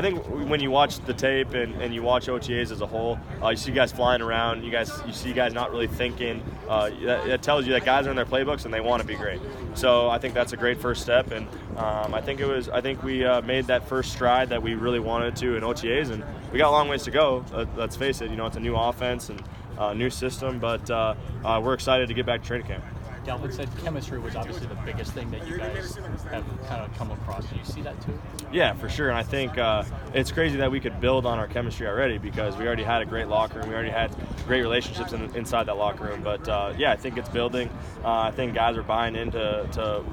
think when you watch the tape and you watch OTAs as a whole, you see guys flying around. You see guys not really thinking. That tells you that guys are in their playbooks and they want to be great. So I think that's a great first step, and I think we made that first stride that we really wanted to in OTAs, and we got a long ways to go. Let's face it, it's a new offense and new system, but we're excited to get back to training camp. Dalvin said chemistry was obviously the biggest thing that you guys have kind of come across. Do you see that too? Yeah, for sure. And I think it's crazy that we could build on our chemistry already, because we already had a great locker room. We already had great relationships inside that locker room. But yeah, I think it's building. I think guys are buying into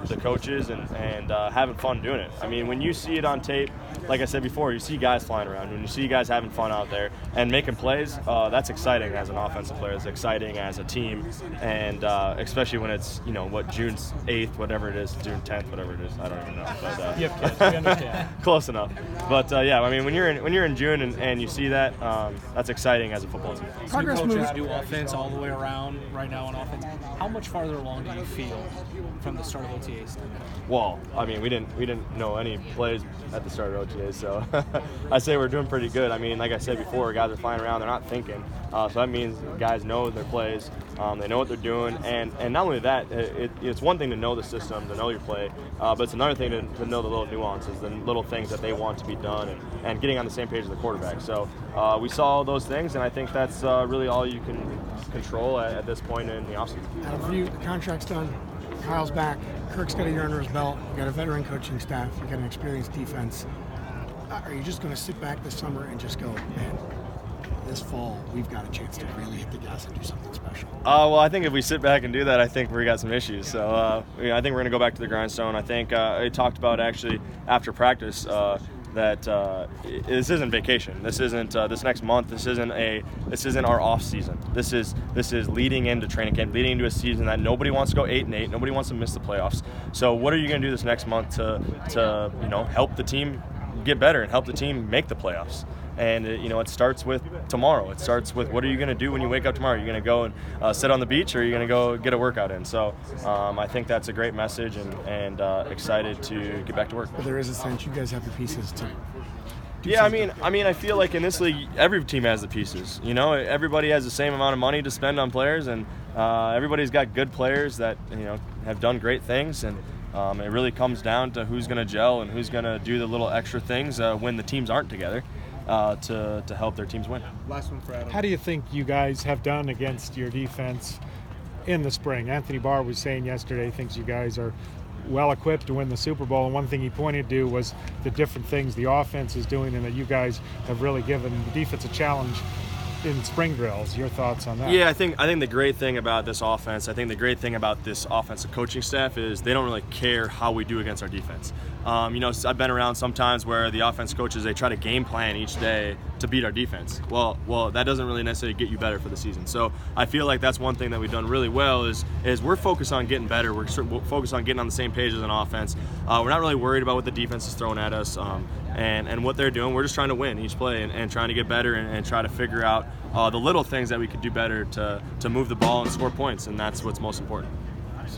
the coaches and having fun doing it. I mean, when you see it on tape, like I said before, you see guys flying around. When you see guys having fun out there and making plays, that's exciting as an offensive player. It's exciting as a team, and especially when it's June 8th, whatever it is, June 10th, whatever it is. I don't even know. But, you have kids, we understand. Close enough. But yeah, I mean, when you're in June and you see that, that's exciting as a football team. Progress moves do offense all the way around right now on offense. How much farther along do you feel from the start of OTAs? Well, I mean, we didn't know any plays at the start of OTAs, so I say we're doing pretty good. I mean, like I said before, guys are flying around, they're not thinking. So that means guys know their plays, they know what they're doing, and not only that, it's one thing to know the system, to know your play, but it's another thing to know the little nuances, the little things that they want to be done, and getting on the same page as the quarterback. So we saw those things, and I think that's really all you can control at this point in the offseason. For you, the contract's done. Kyle's back. Kirk's got a year under his belt. You got a veteran coaching staff. You got an experienced defense. Are you just going to sit back this summer and just go, man, this fall we've got a chance to really hit the gas and do something special? Well, I think if we sit back and do that, I think we got some issues. So I think we're going to go back to the grindstone. I think I talked about actually after practice that this isn't vacation. This isn't this next month. This isn't our off season. This is leading into training camp, leading into a season that nobody wants to go 8-8. Nobody wants to miss the playoffs. So what are you going to do this next month to help the team get better and help the team make the playoffs? And it starts with tomorrow. It starts with what are you going to do when you wake up tomorrow? Are you going to go and sit on the beach, or are you going to go get a workout in? So I think that's a great message, and excited to get back to work. But there is a sense you guys have the pieces to. Yeah, I mean, I feel like in this league, every team has the pieces. Everybody has the same amount of money to spend on players, and everybody's got good players that have done great things, and it really comes down to who's going to gel and who's going to do the little extra things when the teams aren't together. To help their teams win. Last one for Adam. How do you think you guys have done against your defense in the spring? Anthony Barr was saying yesterday he thinks you guys are well equipped to win the Super Bowl, and one thing he pointed to was the different things the offense is doing, and that you guys have really given the defense a challenge in spring drills. Your thoughts on that? Yeah, I think the great thing about this offense, I think the great thing about this offensive coaching staff is they don't really care how we do against our defense. I've been around sometimes where the offense coaches, they try to game plan each day to beat our defense. Well, that doesn't really necessarily get you better for the season. So I feel like that's one thing that we've done really well is we're focused on getting better. We're focused on getting on the same page as an offense. We're not really worried about what the defense is throwing at us and what they're doing. We're just trying to win each play and trying to get better and try to figure out the little things that we could do better to move the ball and score points, and that's what's most important.